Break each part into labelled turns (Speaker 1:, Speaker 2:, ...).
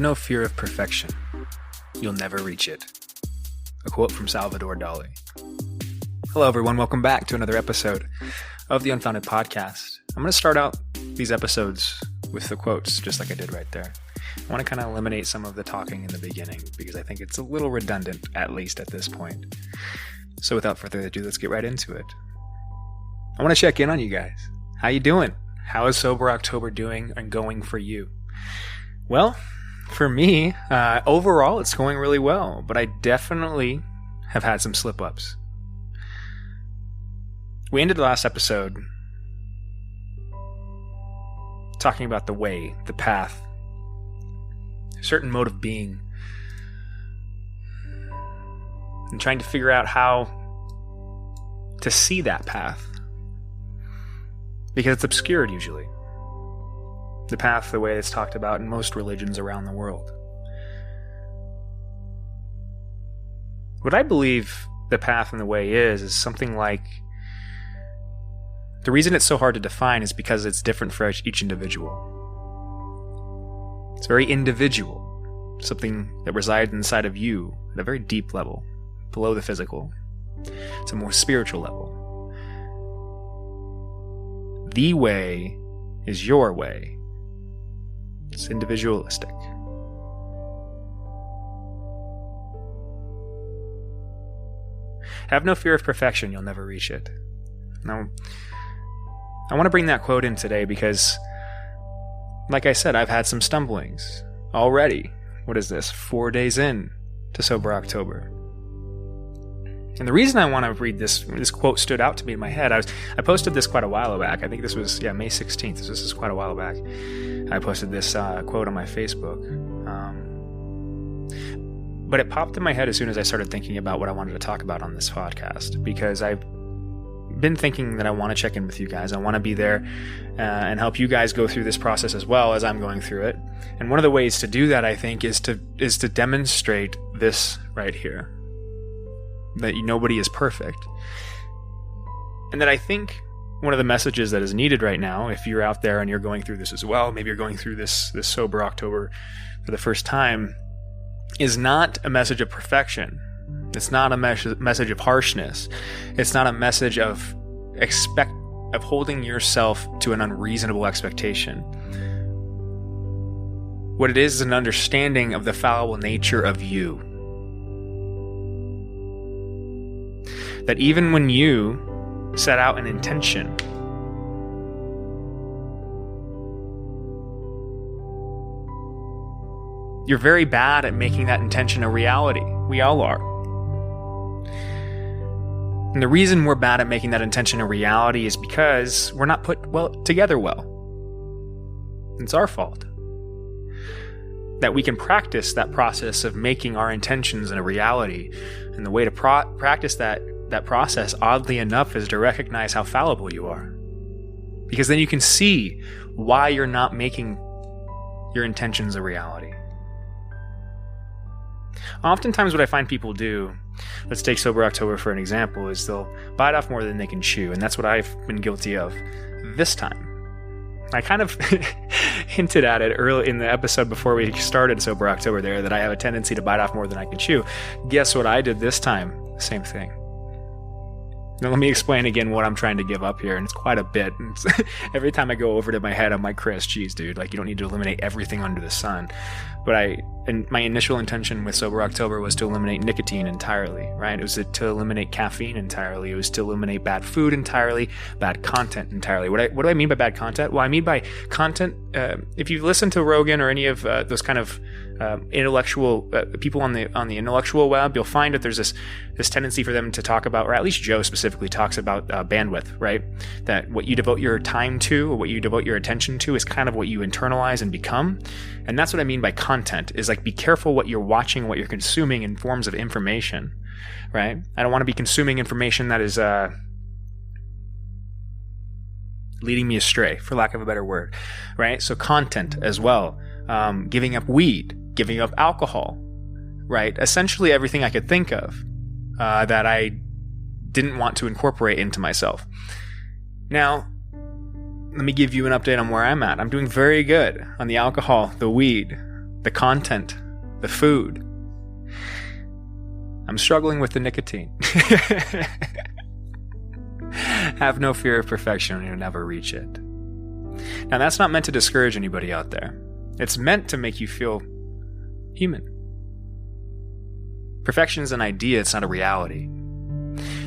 Speaker 1: no fear of perfection. You'll never reach it. A quote from Salvador Dali. Hello, everyone. Welcome back to another episode of the Unfounded Podcast. I'm going to start out these episodes with the quotes, just like I did right there. I want to kind of eliminate some of the talking in the beginning because I think it's a little redundant, at least at this point. So without further ado, let's get right into it. I want to check in on you guys. How you doing? How is Sober October doing and going for you? Well, for me, overall, it's going really well, but I definitely have had some slip-ups. We ended the last episode talking about the way, the path, a certain mode of being, and trying to figure out how to see that path, because it's obscured usually. The path, the way it's talked about in most religions around the world. What I believe the path and the way is something like, the reason it's so hard to define is because it's different for each individual. It's very individual, something that resides inside of you at a very deep level, below the physical. It's a more spiritual level. The way is your way. It's individualistic. Have no fear of perfection, you'll never reach it. Now, I want to bring that quote in today because, like I said, I've had some stumblings already. What is this? 4 days in to Sober October. And the reason I want to read this quote stood out to me in my head. I posted this quite a while back. I think this was, May 16th. This is quite a while back. I posted this quote on my Facebook. But it popped in my head as soon as I started thinking about what I wanted to talk about on this podcast, because I've been thinking that I want to check in with you guys. I want to be there and help you guys go through this process as well as I'm going through it. And one of the ways to do that, I think, is to demonstrate this right here. That nobody is perfect. And that I think one of the messages that is needed right now, if you're out there and you're going through this as well, maybe you're going through this Sober October for the first time, is not a message of perfection. It's not a message of harshness. It's not a message of holding yourself to an unreasonable expectation. What it is an understanding of the fallible nature of you. That even when you set out an intention, you're very bad at making that intention a reality. We all are. And the reason we're bad at making that intention a reality is because we're not put together well. It's our fault. That we can practice that process of making our intentions a reality. And the way to practice that process, oddly enough, is to recognize how fallible you are. Because then you can see why you're not making your intentions a reality. Oftentimes what I find people do, let's take Sober October for an example, is they'll bite off more than they can chew. And that's what I've been guilty of this time. I kind of hinted at it early in the episode before we started Sober October there, that I have a tendency to bite off more than I can chew. Guess what I did this time? Same thing. Now let me explain again what I'm trying to give up here, and it's quite a bit. Every time I go over to my head, I'm like, Chris, geez, dude, like you don't need to eliminate everything under the sun. But my initial intention with Sober October was to eliminate nicotine entirely, right? It was to eliminate caffeine entirely. It was to eliminate bad food entirely, bad content entirely. What do I mean by bad content? Well, I mean by content, if you listen to Rogan or any of those kind of intellectual people on the intellectual web, you'll find that there's this tendency for them to talk about, or at least Joe specifically talks about bandwidth, right? That what you devote your time to, or what you devote your attention to, is kind of what you internalize and become. And that's what I mean by content, is like, be careful what you're watching, what you're consuming in forms of information, right? I don't want to be consuming information that is leading me astray, for lack of a better word, right? So content as well, giving up weed, giving up alcohol, right? Essentially everything I could think of that I didn't want to incorporate into myself. Now, let me give you an update on where I'm at. I'm doing very good on the alcohol, the weed, the content, the food. I'm struggling with the nicotine. Have no fear of perfection, and you'll never reach it. Now, that's not meant to discourage anybody out there. It's meant to make you feel human. Perfection is an idea, it's not a reality.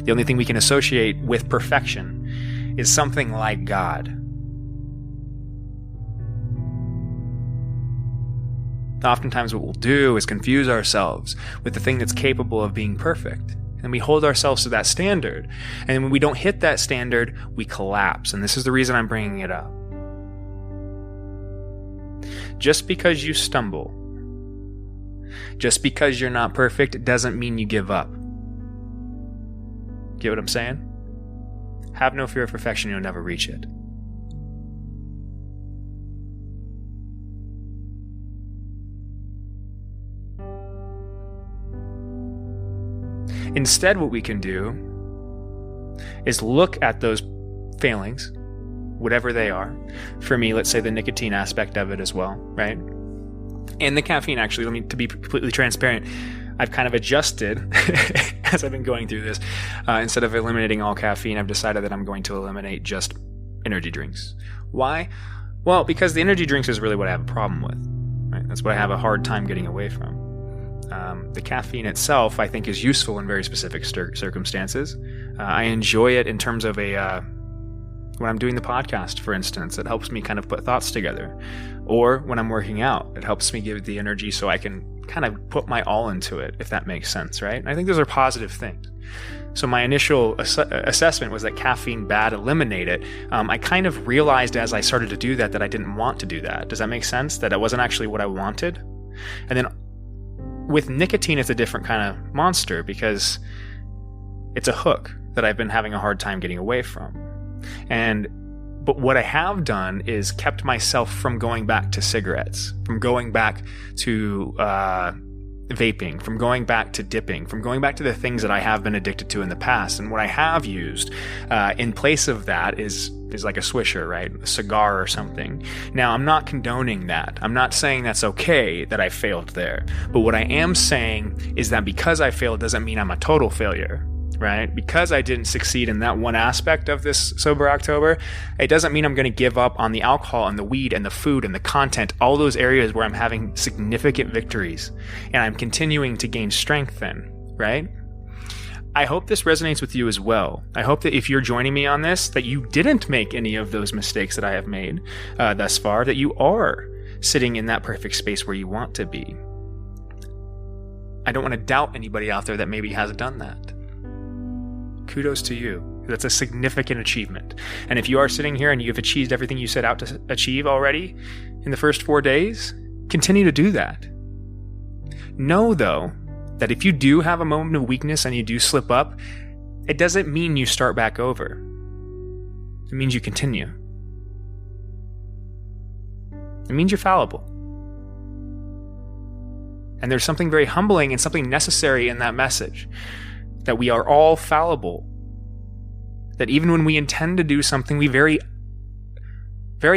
Speaker 1: The only thing we can associate with perfection is something like God. Oftentimes what we'll do is confuse ourselves with the thing that's capable of being perfect. And we hold ourselves to that standard. And when we don't hit that standard, we collapse. And this is the reason I'm bringing it up. Just because you stumble, just because you're not perfect, doesn't mean you give up. Get what I'm saying? Have no fear of perfection, you'll never reach it. Instead, what we can do is look at those failings, whatever they are. For me, let's say the nicotine aspect of it as well, right? And the caffeine, actually, to be completely transparent, I've kind of adjusted as I've been going through this. Instead of eliminating all caffeine, I've decided that I'm going to eliminate just energy drinks. Why? Well, because the energy drinks is really what I have a problem with, right? That's what I have a hard time getting away from. The caffeine itself, I think, is useful in very specific circumstances. I enjoy it in terms of when I'm doing the podcast, for instance. It helps me kind of put thoughts together. Or when I'm working out, it helps me give the energy so I can kind of put my all into it, if that makes sense, right? And I think those are positive things. So my initial assessment was that caffeine bad, eliminate it. I kind of realized as I started to do that I didn't want to do that. Does that make sense? That it wasn't actually what I wanted? And then with nicotine, it's a different kind of monster because it's a hook that I've been having a hard time getting away from. But what I have done is kept myself from going back to cigarettes, from going back to vaping, from going back to dipping, from going back to the things that I have been addicted to in the past. And what I have used in place of that is like a swisher, right? A cigar or something. Now, I'm not condoning that. I'm not saying that's okay that I failed there. But what I am saying is that because I failed doesn't mean I'm a total failure, right? Because I didn't succeed in that one aspect of this Sober October, it doesn't mean I'm going to give up on the alcohol and the weed and the food and the content, all those areas where I'm having significant victories and I'm continuing to gain strength in, right? I hope this resonates with you as well. I hope that if you're joining me on this, that you didn't make any of those mistakes that I have made thus far, that you are sitting in that perfect space where you want to be. I don't want to doubt anybody out there that maybe has done that. Kudos to you. That's a significant achievement. And if you are sitting here and you've achieved everything you set out to achieve already in the first 4 days, continue to do that. Know, though, that if you do have a moment of weakness and you do slip up, it doesn't mean you start back over. It means you continue. It means you're fallible. And there's something very humbling and something necessary in that message. That we are all fallible. That even when we intend to do something, we very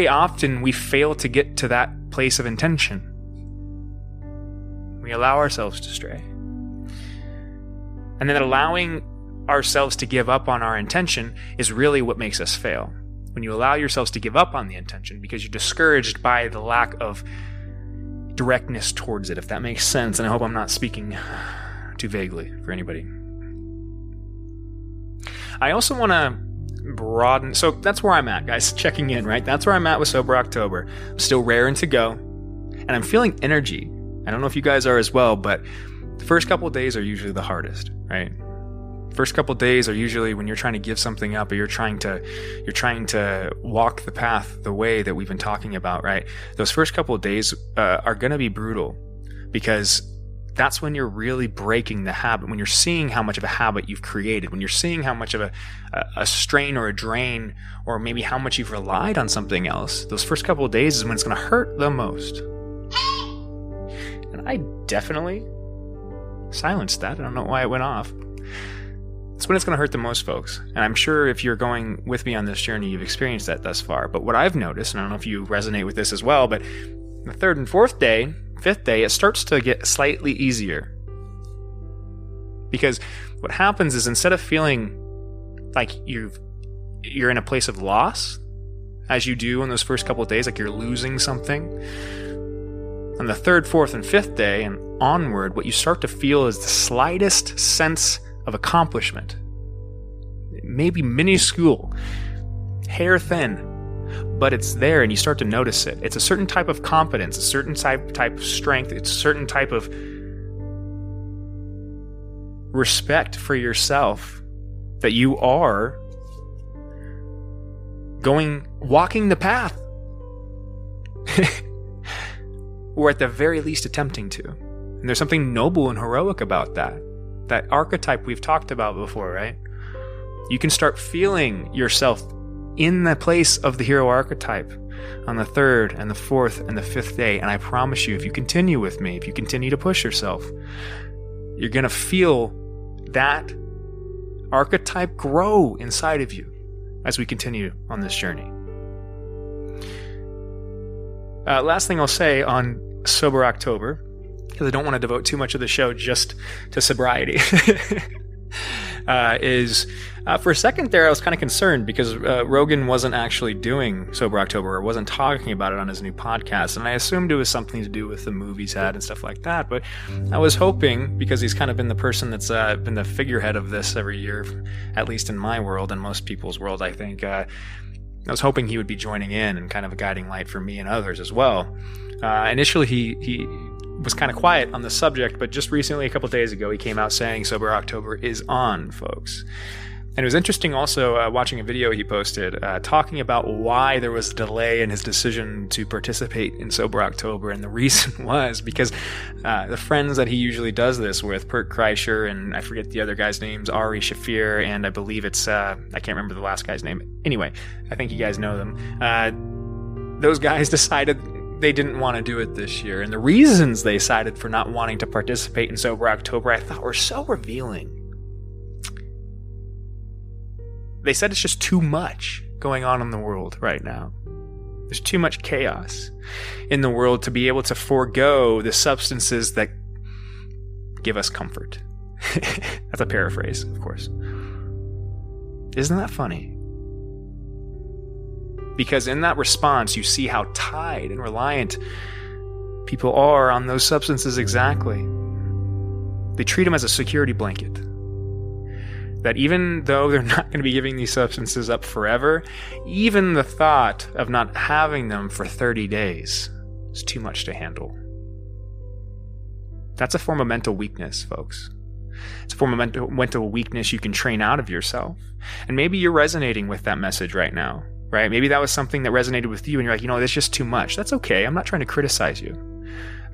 Speaker 1: often we fail to get to that place of intention. We allow ourselves to stray. And then allowing ourselves to give up on our intention is really what makes us fail. When you allow yourselves to give up on the intention because you're discouraged by the lack of directness towards it, if that makes sense. And I hope I'm not speaking too vaguely for anybody. I also want to broaden. So that's where I'm at, guys. Checking in, right? That's where I'm at with Sober October. I'm still raring to go. And I'm feeling energy. I don't know if you guys are as well, but the first couple of days are usually the hardest, right? First couple of days are usually when you're trying to give something up or you're trying to walk the path the way that we've been talking about, right? Those first couple of days are going to be brutal because that's when you're really breaking the habit, when you're seeing how much of a habit you've created, when you're seeing how much of a strain or a drain, or maybe how much you've relied on something else. Those first couple of days is when it's going to hurt the most. And I definitely silenced that. I don't know why it went off. It's when it's going to hurt the most, folks. And I'm sure if you're going with me on this journey, you've experienced that thus far. But what I've noticed, and I don't know if you resonate with this as well, but the third and fourth day fifth day, it starts to get slightly easier. Because what happens is, instead of feeling like you're in a place of loss, as you do on those first couple of days, like you're losing something, on the third, fourth, and fifth day and onward, what you start to feel is the slightest sense of accomplishment. It may be minuscule, hair thin, but it's there and you start to notice it. It's a certain type of competence, a certain type of strength, it's a certain type of respect for yourself that you are walking the path. Or at the very least attempting to. And there's something noble and heroic about that. That archetype we've talked about before, right? You can start feeling yourself in the place of the hero archetype on the third and the fourth and the fifth day. And I promise you, if you continue with me, if you continue to push yourself, you're going to feel that archetype grow inside of you as we continue on this journey. Last thing I'll say on Sober October, because I don't want to devote too much of the show just to sobriety, is for a second there I was kind of concerned because Rogan wasn't actually doing Sober October or wasn't talking about it on his new podcast, and I assumed it was something to do with the movies he's had and stuff like that. But I was hoping, because he's kind of been the person that's been the figurehead of this every year, at least in my world and most people's world, I think, I was hoping he would be joining in and kind of a guiding light for me and others as well. Initially, he was kind of quiet on the subject, but just recently, a couple days ago, he came out saying Sober October is on, folks. And it was interesting also watching a video he posted talking about why there was a delay in his decision to participate in Sober October. And the reason was because the friends that he usually does this with, Bert Kreischer, and I forget the other guy's names, Ari Shafir, and I believe it's, I can't remember the last guy's name. Anyway, I think you guys know them. Those guys decided they didn't want to do it this year. And the reasons they decided for not wanting to participate in Sober October, I thought were so revealing. They said it's just too much going on in the world right now. There's too much chaos in the world to be able to forego the substances that give us comfort. That's a paraphrase, of course. Isn't that funny? Because in that response, you see how tied and reliant people are on those substances exactly. They treat them as a security blanket. That even though they're not going to be giving these substances up forever, even the thought of not having them for 30 days is too much to handle. That's a form of mental weakness, folks. It's a form of mental weakness you can train out of yourself. And maybe you're resonating with that message right now, right? Maybe that was something that resonated with you and you're like, that's just too much. That's okay. I'm not trying to criticize you,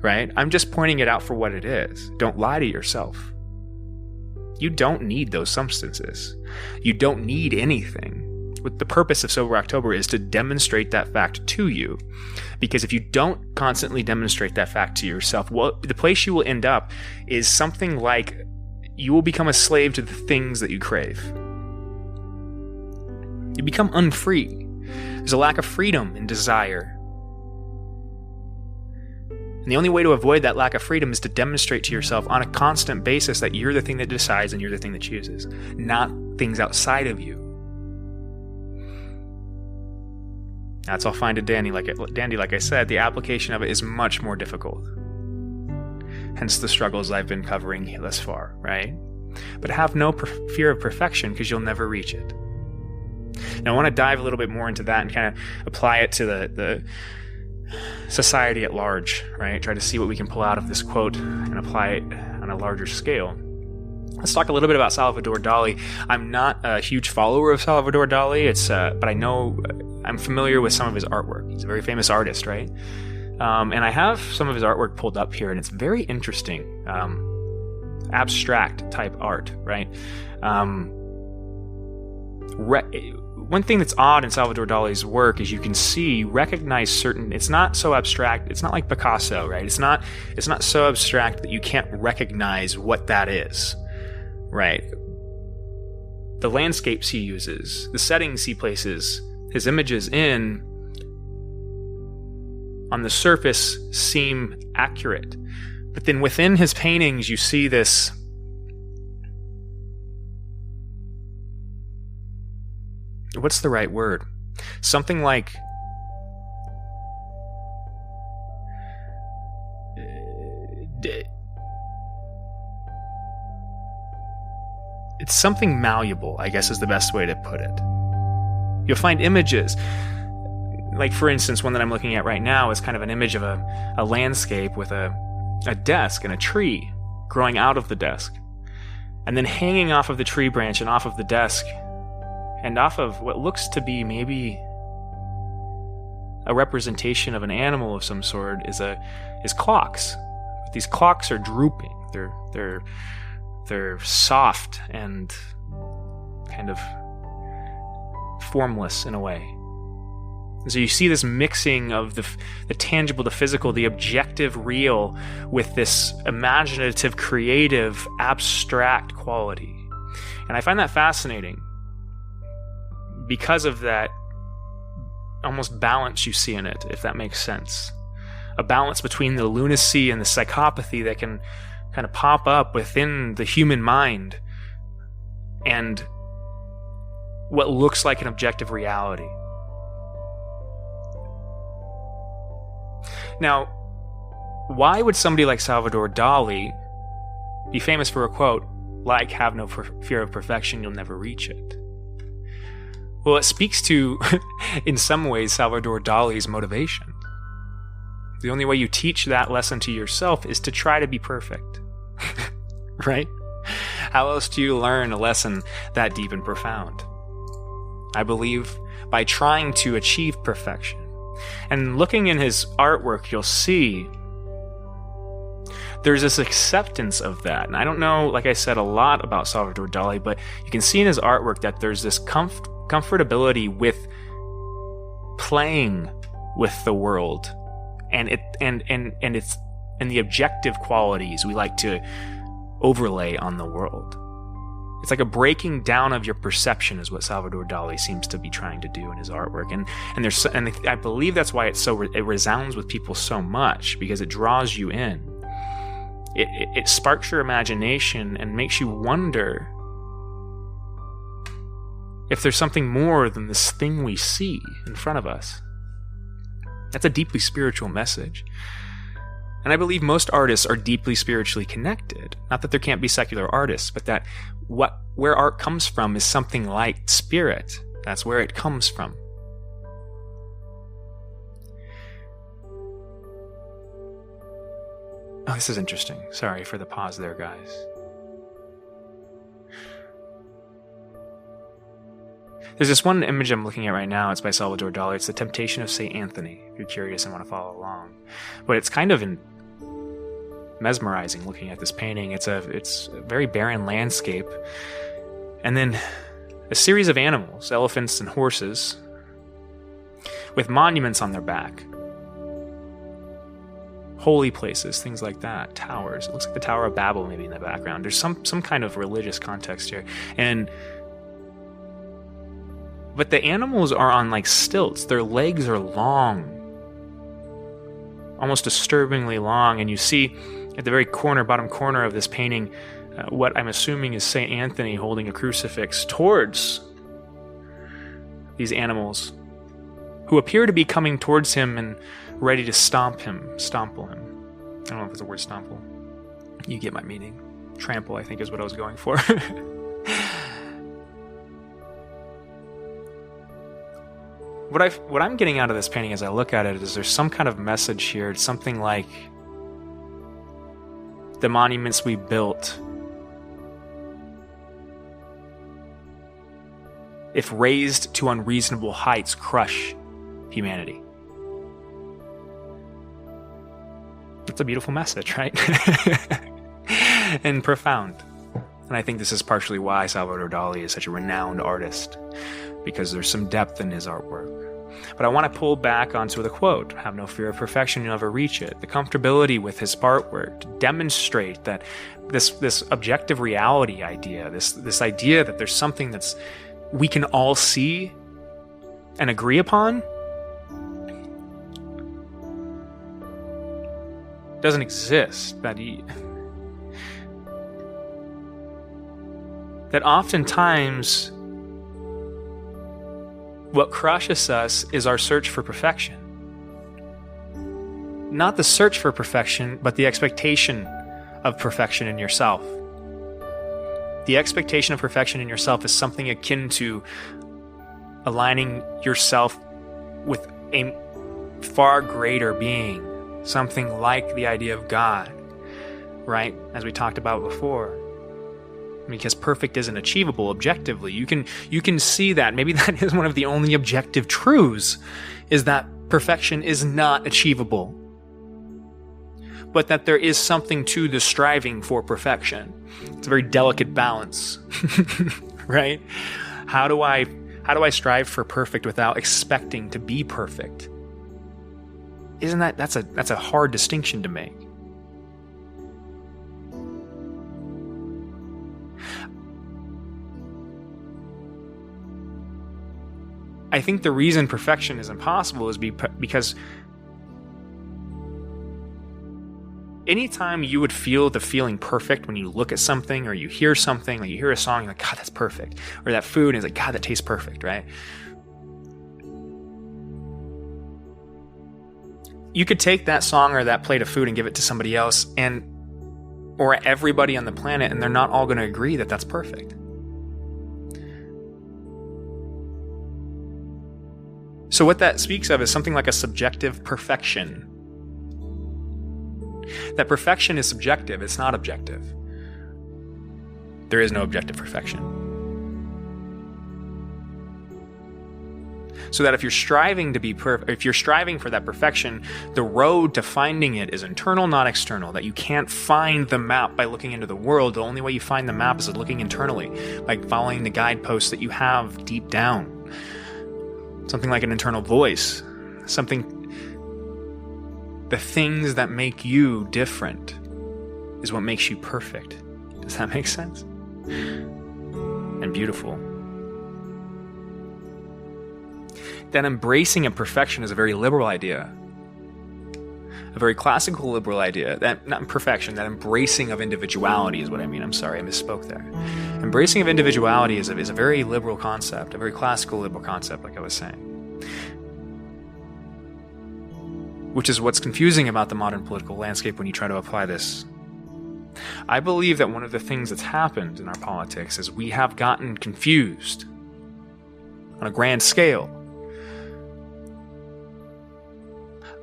Speaker 1: right? I'm just pointing it out for what it is. Don't lie to yourself. You don't need those substances. You don't need anything. What the purpose of Sober October is to demonstrate that fact to you. Because if you don't constantly demonstrate that fact to yourself, well, the place you will end up is something like you will become a slave to the things that you crave. You become unfree. There's a lack of freedom in desire. And the only way to avoid that lack of freedom is to demonstrate to yourself on a constant basis that you're the thing that decides and you're the thing that chooses, not things outside of you. That's all fine to dandy, like I said. The application of it is much more difficult. Hence the struggles I've been covering thus far, right? But have no fear of perfection because you'll never reach it. Now I want to dive a little bit more into that and kind of apply it to the society at large, right? Try to see what we can pull out of this quote and apply it on a larger scale. Let's talk a little bit about Salvador Dali. I'm not a huge follower of Salvador Dali, but I know I'm familiar with some of his artwork. He's a very famous artist, right? And I have some of his artwork pulled up here, and it's very interesting. Abstract type art, right? One thing that's odd in Salvador Dali's work is you can recognize certain, it's not so abstract, it's not like Picasso, right? It's not so abstract that you can't recognize what that is, right? The landscapes he uses, the settings he places his images in on the surface seem accurate. But then within his paintings, you see this what's the right word? Something like it's something malleable, I guess is the best way to put it. You'll find images, like for instance, one that I'm looking at right now is kind of an image of a landscape with a desk and a tree growing out of the desk, and then hanging off of the tree branch and off of the desk and off of what looks to be maybe a representation of an animal of some sort is clocks. But these clocks are drooping. They're soft and kind of formless in a way. And so you see this mixing of the tangible, the physical, the objective real with this imaginative, creative, abstract quality. And I find that fascinating because of that almost balance you see in it, if that makes sense. A balance between the lunacy and the psychopathy that can kind of pop up within the human mind and what looks like an objective reality. Now, why would somebody like Salvador Dali be famous for a quote like, "Have no fear of perfection, you'll never reach it"? Well, it speaks to, in some ways, Salvador Dali's motivation. The only way you teach that lesson to yourself is to try to be perfect. Right? How else do you learn a lesson that deep and profound? I believe by trying to achieve perfection. And looking in his artwork, you'll see there's this acceptance of that. And I don't know, like I said, a lot about Salvador Dali, but you can see in his artwork that there's this comfortability with playing with the world and the objective qualities we like to overlay on the world. It's like a breaking down of your perception is what Salvador Dali seems to be trying to do in his artwork. And I believe that's why it resounds with people so much, because it draws you in. It sparks your imagination and makes you wonder if there's something more than this thing we see in front of us. That's a deeply spiritual message. And I believe most artists are deeply spiritually connected. Not that there can't be secular artists, but that where art comes from is something like spirit. That's where it comes from. Oh, this is interesting. Sorry for the pause there, guys. There's this one image I'm looking at right now. It's by Salvador Dali. It's The Temptation of St. Anthony, if you're curious and want to follow along. But it's kind of mesmerizing looking at this painting. It's a very barren landscape. And then a series of animals, elephants and horses, with monuments on their back. Holy places, things like that. Towers. It looks like the Tower of Babel maybe in the background. There's some kind of religious context here. But the animals are on like stilts. Their legs are long. Almost disturbingly long. And you see at the very bottom corner of this painting, what I'm assuming is St. Anthony holding a crucifix towards these animals who appear to be coming towards him and ready to stomple him. I don't know if it's a word, stomple. You get my meaning. Trample, I think, is what I was going for. What I'm getting out of this painting as I look at it is there's some kind of message here. It's something like the monuments we built, if raised to unreasonable heights, crush humanity. It's a beautiful message, right? And profound. And I think this is partially why Salvador Dali is such a renowned artist, because there's some depth in his artwork. But I want to pull back onto the quote, "Have no fear of perfection, you'll never reach it." The comfortability with his artwork to demonstrate that this objective reality idea, this idea that there's something that's we can all see and agree upon, doesn't exist, that oftentimes what crushes us is our search for perfection. Not the search for perfection, but the expectation of perfection in yourself. The expectation of perfection in yourself is something akin to aligning yourself with a far greater being, something like the idea of God, right? As we talked about before. Because perfect isn't achievable objectively. You can see that. Maybe that is one of the only objective truths, is that perfection is not achievable. But that there is something to the striving for perfection. It's a very delicate balance, right? How do I strive for perfect without expecting to be perfect? Isn't that's a hard distinction to make? I think the reason perfection is impossible is because anytime you would feel the feeling perfect when you look at something or you hear something, like you hear a song, you're like, God, that's perfect. Or that food is like, God, that tastes perfect, right? You could take that song or that plate of food and give it to somebody else or everybody on the planet, and they're not all going to agree that that's perfect. So what that speaks of is something like a subjective perfection. That perfection is subjective, it's not objective. There is no objective perfection. So that if you're striving to be if you're striving for that perfection, the road to finding it is internal, not external. That you can't find the map by looking into the world. The only way you find the map is looking internally, by following the guideposts that you have deep down. Something like an internal voice. The things that make you different is what makes you perfect. Does that make sense? And beautiful. That embracing of perfection is a very liberal idea. A very classical liberal idea. That not perfection, that embracing of individuality is what I mean. I'm sorry, I misspoke there. Embracing of individuality is a very liberal concept, a very classical liberal concept, like I was saying. Which is what's confusing about the modern political landscape when you try to apply this. I believe that one of the things that's happened in our politics is we have gotten confused on a grand scale.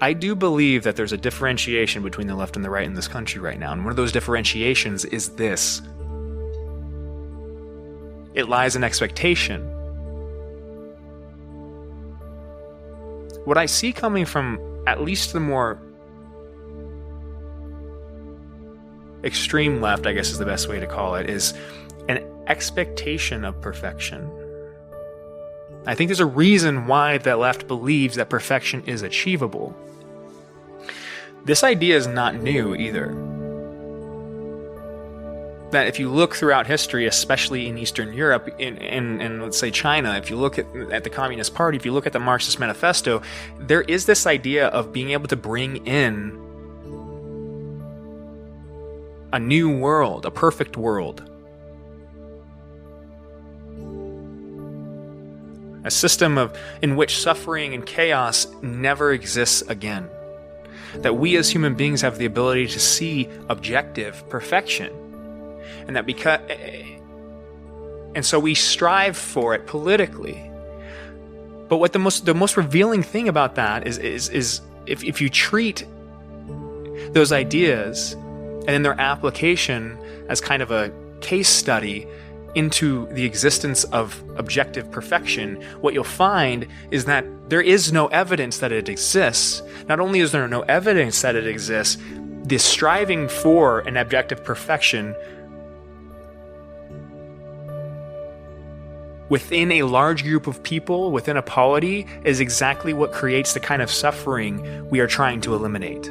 Speaker 1: I do believe that there's a differentiation between the left and the right in this country right now, and one of those differentiations is this. It lies in expectation. What I see coming from at least the more extreme left, I guess is the best way to call it, is an expectation of perfection. I think there's a reason why the left believes that perfection is achievable. This idea is not new either. That if you look throughout history, especially in Eastern Europe, in let's say China, if you look at the Communist Party, if you look at the Marxist Manifesto, there is this idea of being able to bring in a new world, a perfect world. A system in which suffering and chaos never exists again. That we as human beings have the ability to see objective perfection. And so we strive for it politically. But what the most revealing thing about that is if you treat those ideas and then their application as kind of a case study into the existence of objective perfection, what you'll find is that there is no evidence that it exists. Not only is there no evidence that it exists, the striving for an objective perfection within a large group of people, within a polity, is exactly what creates the kind of suffering we are trying to eliminate.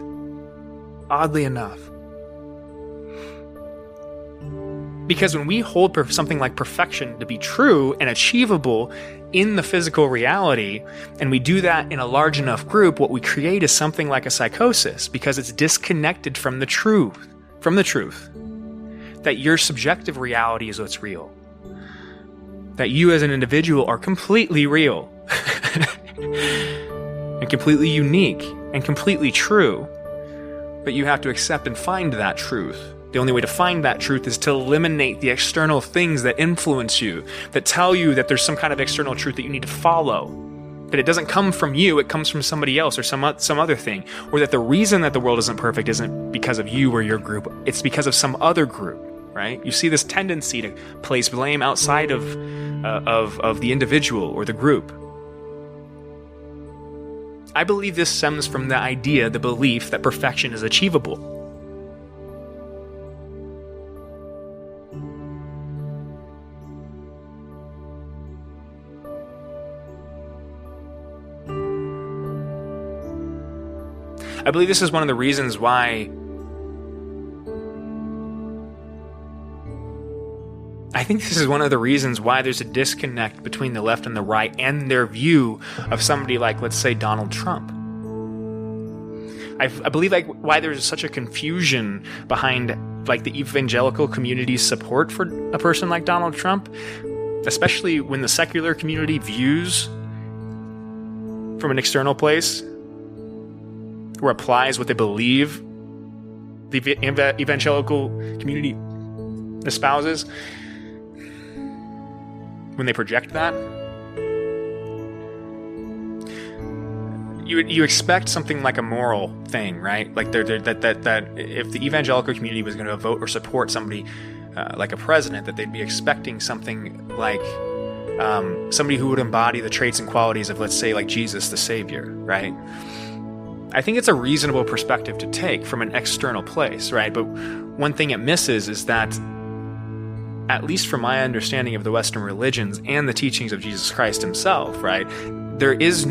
Speaker 1: Oddly enough. Because when we hold something like perfection to be true and achievable in the physical reality, and we do that in a large enough group, what we create is something like a psychosis, because it's disconnected from the truth, that your subjective reality is what's real. That you as an individual are completely real and completely unique and completely true. But you have to accept and find that truth. The only way to find that truth is to eliminate the external things that influence you, that tell you that there's some kind of external truth that you need to follow. That it doesn't come from you, it comes from somebody else or some other thing. Or that the reason that the world isn't perfect isn't because of you or your group, it's because of some other group, right? You see this tendency to place blame outside of the individual or the group. I believe this stems from the belief that perfection is achievable. I believe this is one of the reasons why there's a disconnect between the left and the right and their view of somebody like, let's say, Donald Trump. I believe why there's such a confusion behind the evangelical community's support for a person like Donald Trump, especially when the secular community views from an external place or applies what they believe the evangelical community espouses. When they project that, you expect something like a moral thing, right? Like that if the evangelical community was going to vote or support somebody like a president, that they'd be expecting something like somebody who would embody the traits and qualities of, let's say, like Jesus the Savior, right? I think it's a reasonable perspective to take from an external place, right? But one thing it misses is that, at least from my understanding of the Western religions and the teachings of Jesus Christ himself, right, there is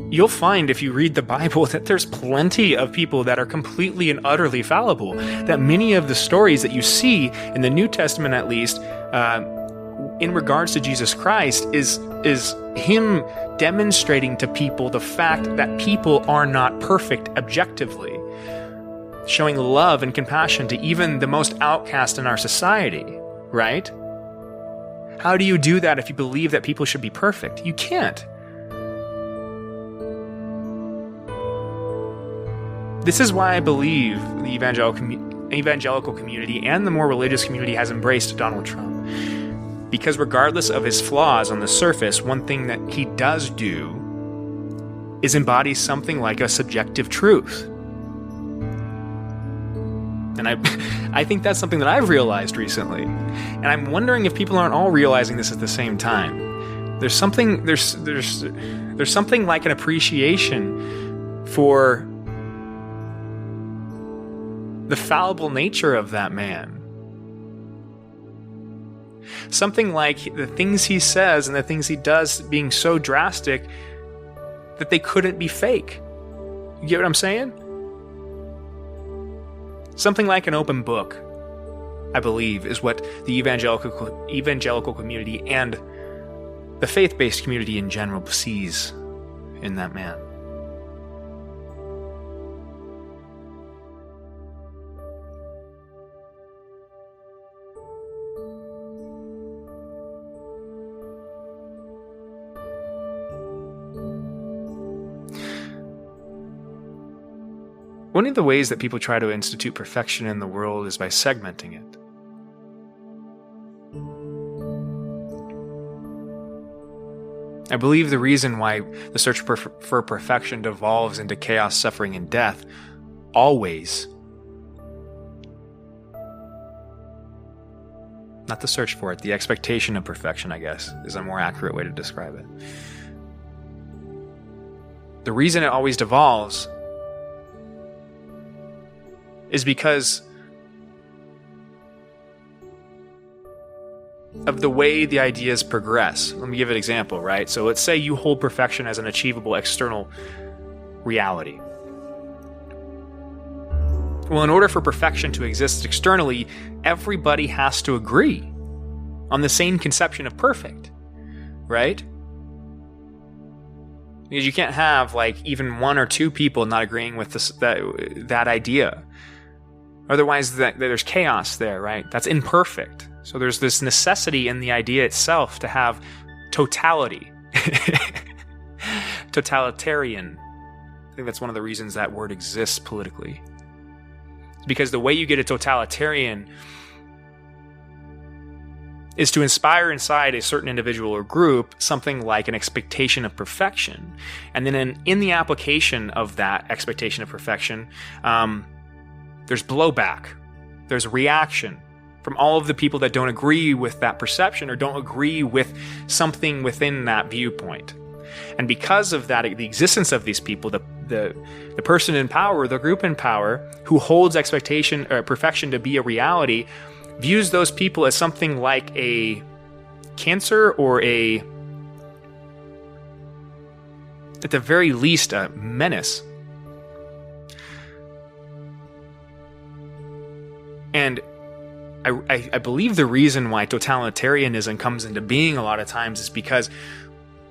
Speaker 1: you'll find if you read the Bible that there's plenty of people that are completely and utterly fallible, that many of the stories that you see in the New Testament, at least, in regards to Jesus Christ, is him demonstrating to people the fact that people are not perfect objectively, showing love and compassion to even the most outcast in our society, right? How do you do that if you believe that people should be perfect? You can't. This is why I believe the evangelical community and the more religious community has embraced Donald Trump. Because regardless of his flaws on the surface, one thing that he does do is embody something like a subjective truth. And I think that's something that I've realized recently. And I'm wondering if people aren't all realizing this at the same time. There's something like an appreciation for the fallible nature of that man. Something like the things he says and the things he does being so drastic that they couldn't be fake. You get what I'm saying? Something like an open book, I believe, is what the evangelical community and the faith-based community in general sees in that man. One of the ways that people try to institute perfection in the world is by segmenting it. I believe the reason why the search for perfection devolves into chaos, suffering, and death always, not the search for it, the expectation of perfection, I guess, is a more accurate way to describe it. The reason it always devolves is because of the way the ideas progress. Let me give an example, right? So let's say you hold perfection as an achievable external reality. Well, in order for perfection to exist externally, everybody has to agree on the same conception of perfect, right? Because you can't have like even one or two people not agreeing with that idea. Otherwise, there's chaos there, right? That's imperfect. So there's this necessity in the idea itself to have totality. Totalitarian. I think that's one of the reasons that word exists politically. Because the way you get a totalitarian is to inspire inside a certain individual or group something like an expectation of perfection. And then in the application of that expectation of perfection, there's blowback, there's reaction from all of the people that don't agree with that perception or don't agree with something within that viewpoint. And because of that, the existence of these people, the person in power, the group in power, who holds expectation or perfection to be a reality, views those people as something like a cancer or at the very least, a menace. And I believe the reason why totalitarianism comes into being a lot of times is because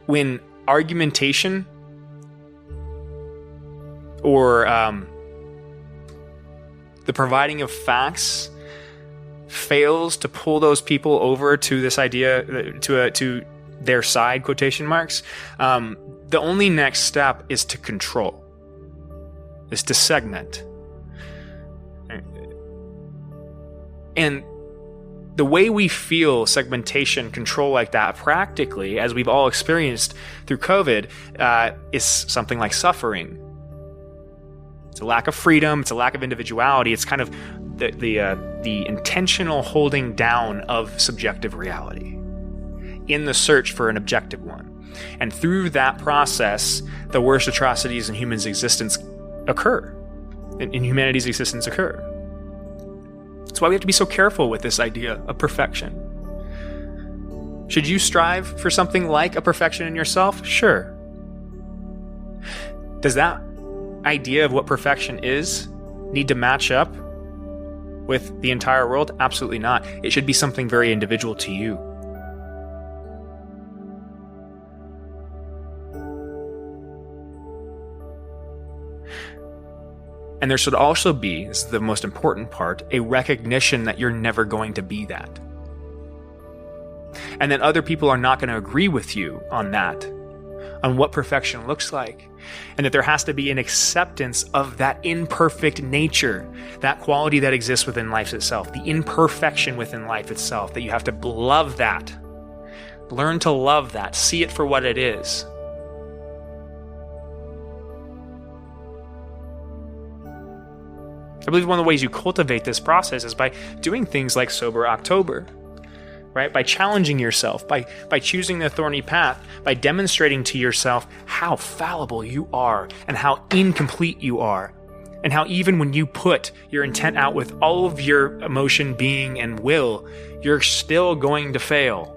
Speaker 1: when argumentation or the providing of facts fails to pull those people over to this idea, to their side, quotation marks, the only next step is to control, is to segment. And the way we feel segmentation, control like that practically, as we've all experienced through COVID, is something like suffering. It's a lack of freedom. It's a lack of individuality. It's kind of the intentional holding down of subjective reality in the search for an objective one. And through that process, the worst atrocities in humanity's existence occur. That's why we have to be so careful with this idea of perfection. Should you strive for something like a perfection in yourself? Sure. Does that idea of what perfection is need to match up with the entire world? Absolutely not. It should be something very individual to you. And there should also be, this is the most important part, a recognition that you're never going to be that. And that other people are not going to agree with you on that, on what perfection looks like. And that there has to be an acceptance of that imperfect nature, that quality that exists within life itself, the imperfection within life itself, that you have to love that. Learn to love that. See it for what it is. I believe one of the ways you cultivate this process is by doing things like Sober October, right? By challenging yourself, by choosing the thorny path, by demonstrating to yourself how fallible you are and how incomplete you are, and how even when you put your intent out with all of your emotion, being, and will, you're still going to fail.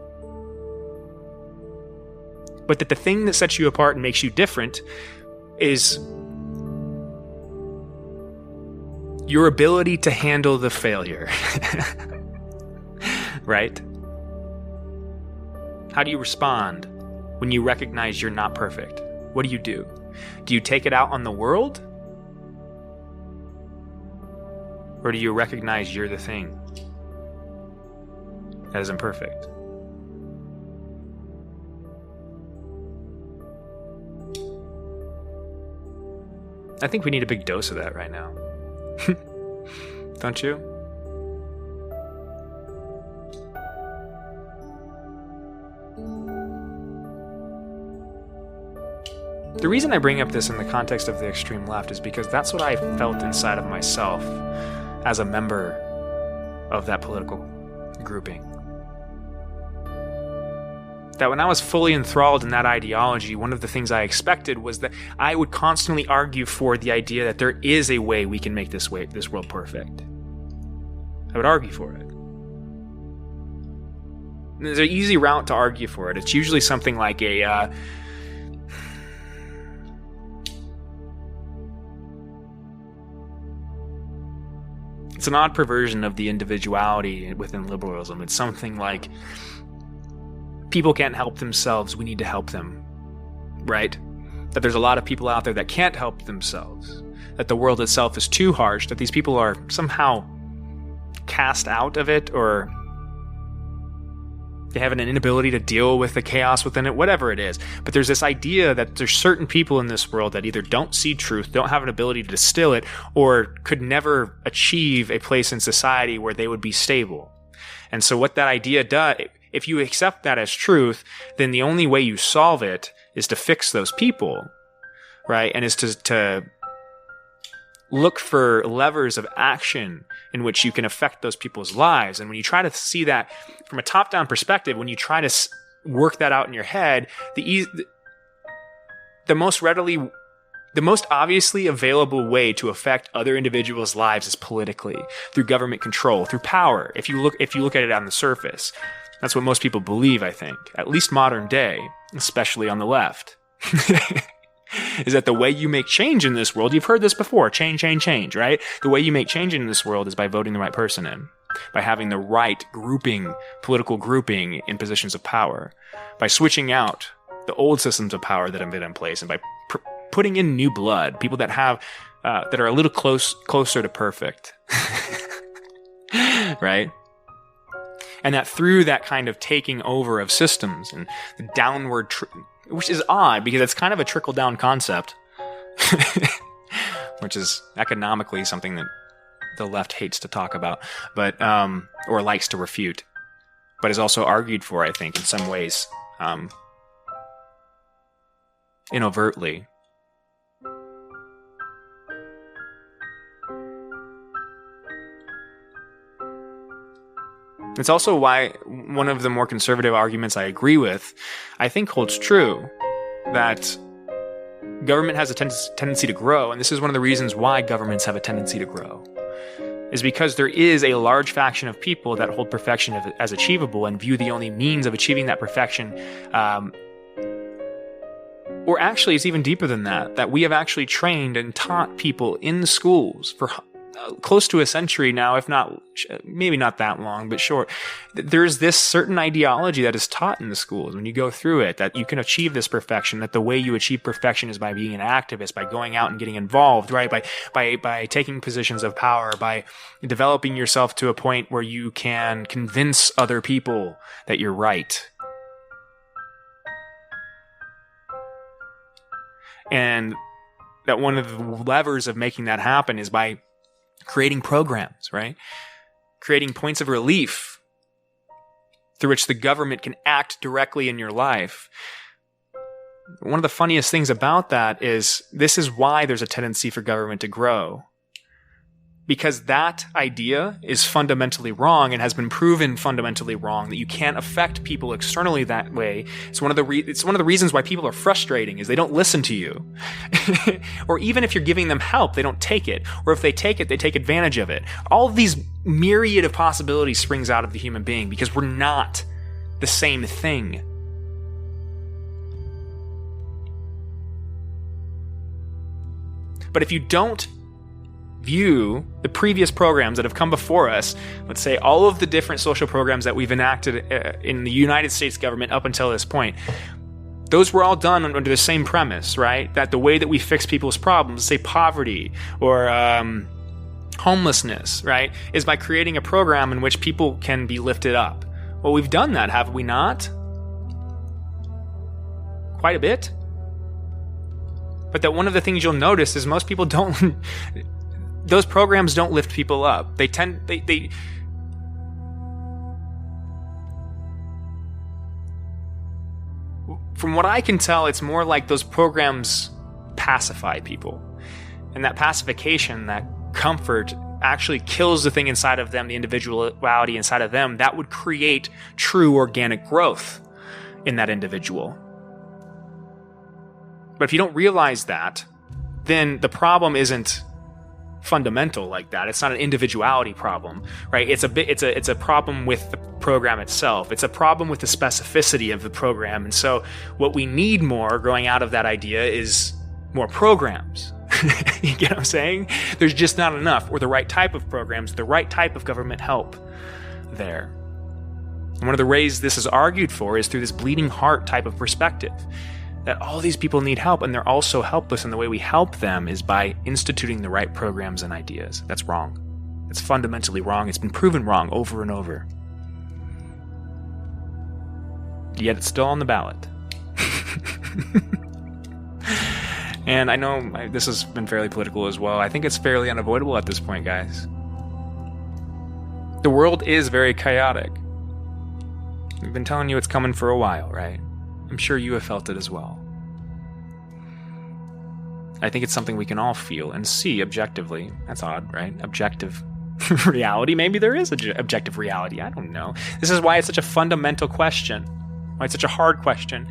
Speaker 1: But that the thing that sets you apart and makes you different is your ability to handle the failure. Right? How do you respond when you recognize you're not perfect? What do? Do you take it out on the world? Or do you recognize you're the thing that is imperfect? I think we need a big dose of that right now. Don't you? The reason I bring up this in the context of the extreme left is because that's what I felt inside of myself as a member of that political grouping. That when I was fully enthralled in that ideology, one of the things I expected was that I would constantly argue for the idea that there is a way we can make this world perfect. I would argue for it. And there's an easy route to argue for it. It's usually something like a It's an odd perversion of the individuality within liberalism. It's something like, people can't help themselves, we need to help them, right? That there's a lot of people out there that can't help themselves, that the world itself is too harsh, that these people are somehow cast out of it, or they have an inability to deal with the chaos within it, whatever it is. But there's this idea that there's certain people in this world that either don't see truth, don't have an ability to distill it, or could never achieve a place in society where they would be stable. And so what that idea does, if you accept that as truth, then the only way you solve it is to fix those people, right? And is to look for levers of action in which you can affect those people's lives. And when you try to see that from a top-down perspective, when you try to work that out in your head, the most obviously available way to affect other individuals' lives is politically, through government control, through power. If you look at it on the surface, that's what most people believe, I think, at least modern day, especially on the left. Is that the way you make change in this world, you've heard this before, change, right? The way you make change in this world is by voting the right person in, by having the right political grouping in positions of power, by switching out the old systems of power that have been in place, and by putting in new blood, people that have, that are a little closer to perfect, right? And that through that kind of taking over of systems and the downward, which is odd because it's kind of a trickle-down concept, which is economically something that the left hates to talk about, but or likes to refute, but is also argued for, I think, in some ways, inovertly. It's also why one of the more conservative arguments I agree with, I think holds true, that government has a tendency to grow, and this is one of the reasons why governments have a tendency to grow, is because there is a large faction of people that hold perfection as achievable and view the only means of achieving that perfection, or actually it's even deeper than that, that we have actually trained and taught people in schools for close to a century now, if not, maybe not that long, but short. There's this certain ideology that is taught in the schools when you go through it, that you can achieve this perfection, that the way you achieve perfection is by being an activist, by going out and getting involved, right? By taking positions of power, by developing yourself to a point where you can convince other people that you're right. And that one of the levers of making that happen is by creating programs, right? Creating points of relief through which the government can act directly in your life. One of the funniest things about that is this is why there's a tendency for government to grow. Because that idea is fundamentally wrong and has been proven fundamentally wrong, that you can't affect people externally that way. It's one of the reasons why people are frustrating, is they don't listen to you. Or even if you're giving them help, they don't take it. Or if they take it, they take advantage of it. All of these myriad of possibilities springs out of the human being because we're not the same thing. But if you don't view the previous programs that have come before us, let's say all of the different social programs that we've enacted in the United States government up until this point, those were all done under the same premise, right? That the way that we fix people's problems, say poverty or homelessness, right, is by creating a program in which people can be lifted up. Well, we've done that, have we not? Quite a bit. But that one of the things you'll notice is most people don't those programs don't lift people up. They from what I can tell, it's more like those programs pacify people. And that pacification, that comfort, actually kills the thing inside of them, the individuality inside of them, that would create true organic growth in that individual. But if you don't realize that, then the problem isn't fundamental like that. It's not an individuality problem, right? It's a problem with the program itself. It's a problem with the specificity of the program. And so what we need more growing out of that idea is more programs. You get what I'm saying? There's just not enough, or the right type of programs, the right type of government help there. And one of the ways this is argued for is through this bleeding heart type of perspective, that all these people need help and they're also helpless, and the way we help them is by instituting the right programs and ideas. That's wrong. It's fundamentally wrong. It's been proven wrong over and over. Yet it's still on the ballot. And I know this has been fairly political as well. I think it's fairly unavoidable at this point, guys. The world is very chaotic. I've been telling you it's coming for a while, right? I'm sure you have felt it as well. I think it's something we can all feel and see objectively. That's odd, right? Objective reality. Maybe there is an objective reality. I don't know. This is why it's such a fundamental question. Why it's such a hard question.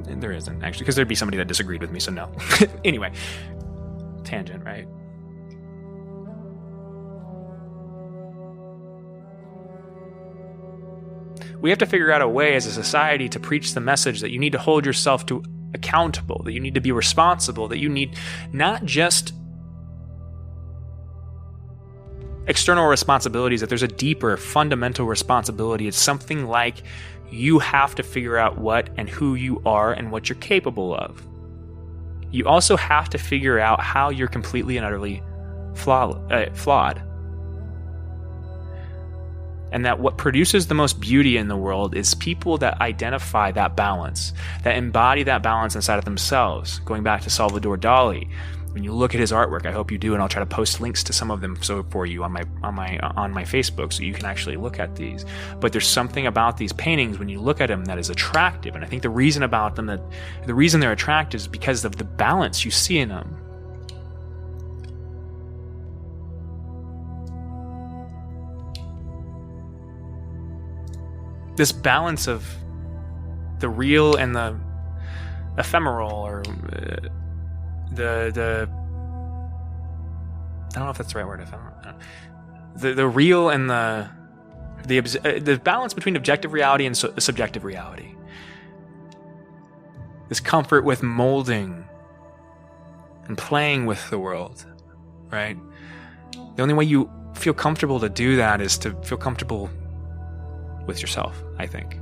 Speaker 1: There isn't, actually, because there'd be somebody that disagreed with me, so no. Anyway, tangent, right? We have to figure out a way as a society to preach the message that you need to hold yourself to accountable, that you need to be responsible, that you need not just external responsibilities, that there's a deeper fundamental responsibility. It's something like you have to figure out what and who you are and what you're capable of. You also have to figure out how you're completely and utterly flawed. And that what produces the most beauty in the world is people that identify that balance, that embody that balance inside of themselves. Going back to Salvador Dali, when you look at his artwork, I hope you do, and I'll try to post links to some of them for you on my Facebook, so you can actually look at these. But there's something about these paintings when you look at them that is attractive, and I think the reason they're attractive is because of the balance you see in them. This balance of the real and the ephemeral, or the I don't know if that's the right word. The real and the balance between objective reality and subjective reality. This comfort with molding and playing with the world, right? The only way you feel comfortable to do that is to feel comfortable with yourself, I think.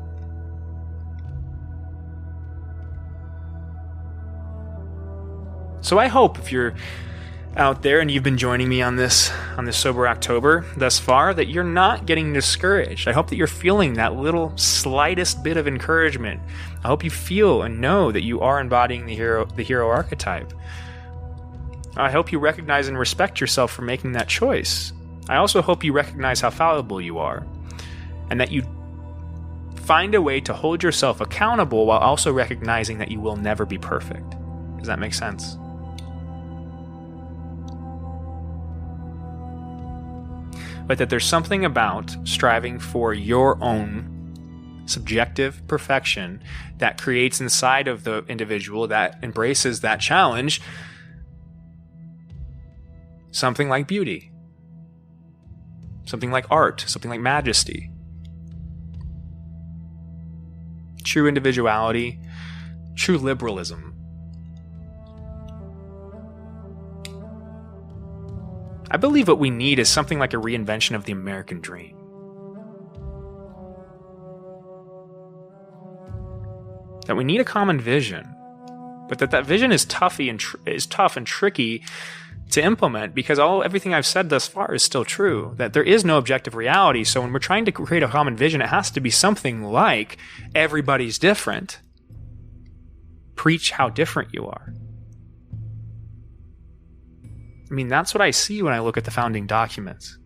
Speaker 1: So I hope if you're out there and you've been joining me on this Sober October thus far, that you're not getting discouraged. I hope that you're feeling that little slightest bit of encouragement. I hope you feel and know that you are embodying the hero archetype. I hope you recognize and respect yourself for making that choice. I also hope you recognize how fallible you are, and that you find a way to hold yourself accountable while also recognizing that you will never be perfect. Does that make sense? But that there's something about striving for your own subjective perfection that creates inside of the individual that embraces that challenge something like beauty, something like art, something like majesty. True individuality, true liberalism. I believe what we need is something like a reinvention of the American dream. That we need a common vision, but that vision is tough and tricky to implement, because everything I've said thus far is still true, that there is no objective reality. So when we're trying to create a common vision, it has to be something like everybody's different. Preach how different you are. I mean, that's what I see when I look at the founding documents,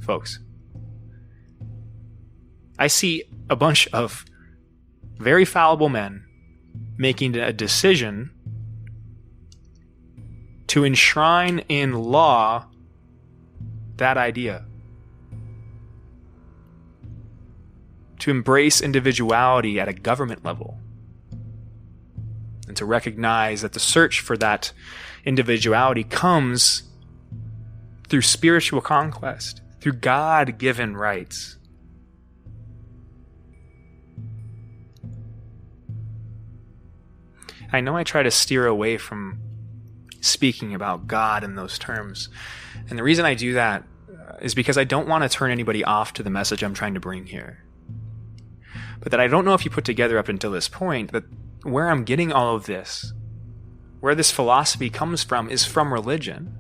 Speaker 1: folks. I see a bunch of very fallible men making a decision to enshrine in law that idea. To embrace individuality at a government level. And to recognize that the search for that individuality comes through spiritual conquest, through God-given rights. I know I try to steer away from speaking about God in those terms. And the reason I do that is because I don't want to turn anybody off to the message I'm trying to bring here. But that I don't know if you put together up until this point that where I'm getting all of this, where this philosophy comes from, is from religion.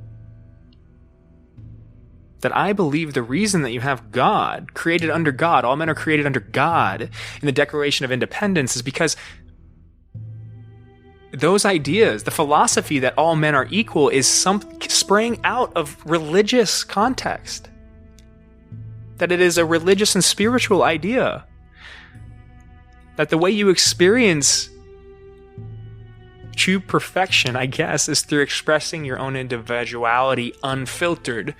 Speaker 1: That I believe the reason that you have God, created under God, all men are created under God, in the Declaration of Independence is because those ideas, the philosophy that all men are equal, is spraying out of religious context. That it is a religious and spiritual idea. That the way you experience true perfection, I guess, is through expressing your own individuality unfiltered.